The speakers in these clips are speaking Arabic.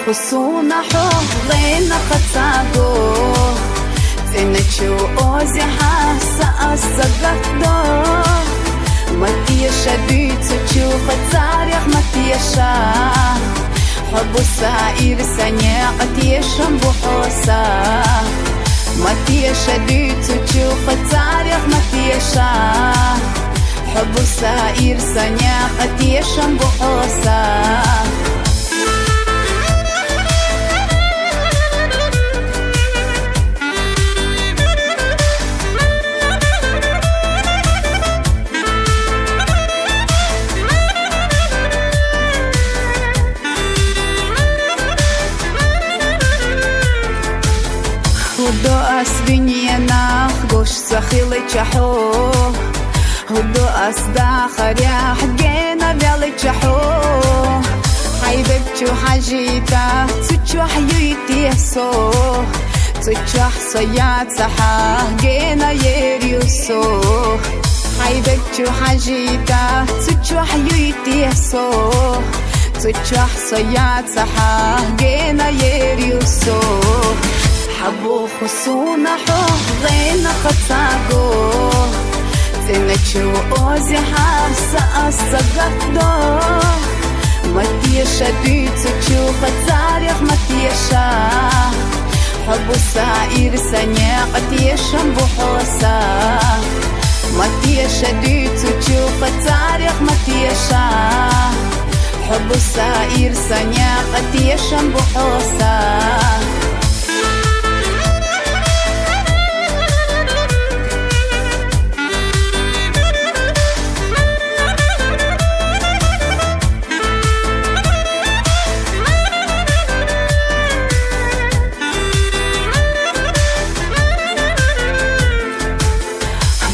خصونا حوضينا خطاقو تنشو اوزي حاسة الصقدو متي شديد تشو خطاريخ متي شا حب السائر سنيا قتي شنبو حوسا متي شديد تشو خطاريخ متي شا حب السائر سنيا قتي شنبو حوسا هدو أسبنينا قوش سخيلي چحو هدو أصداخر يا حقينا بيالي چحو حيبك چو حجيتا تچو حيويتي سو تچو حصيات سحا حقينا يريوسو حيبك چو حجيتا تچو حيويتي سو تچو حصيات سحا حقينا يريوسو حبو خصونا حوضينا خطاقو تنشو اوزي حاسة الصقدو متي شديد تشو خطاريخ متي شا حبو سائر سنيا قتي شنبو حوسا متي شديد تشو خطاريخ متي شا حبو سائر سنيا قتي شنبو حوسا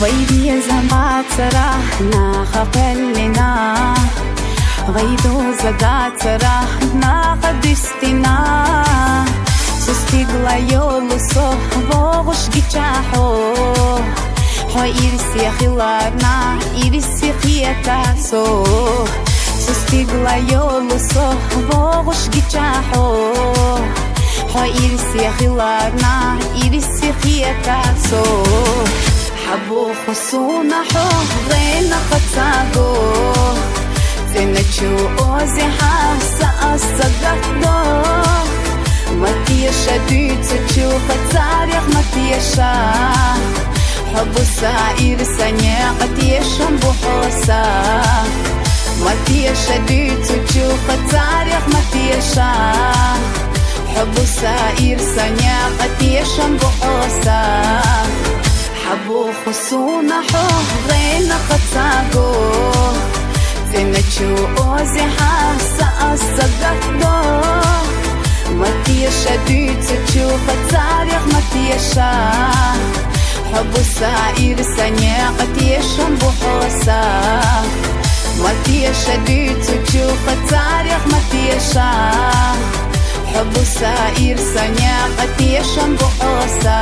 غيدي زمات سراحنا خقلنا غيدو زقات سراحنا قدستنا سستيقلا يولوسو بوغش جيشاحو حو إرسي خلارنا إرسي خياتاسو سستيقلا يولوسو بوغش جيشاحو حو إرسي خلارنا إرسي خياتاسو حبو خصونا حوضينا خطاقو تنشو اوزي حاسة الصقدو متي شديد تشو خطاريخ متي شا حب السائر سنيا قتي شنبو حوسا متي شديد تشو خطاريخ متي شا حب السائر سنيا قتي شنبو حوسا حبو خصونا حوضينا خطاقو تنشو اوزي حاسة الصقدو متي شديد تشو خطاريخ متي شا حب السائر سنيا قتي شنبو حوسا متي شديد تشو خطاريخ متي شا حب السائر سنيا قتي شنبو حوسا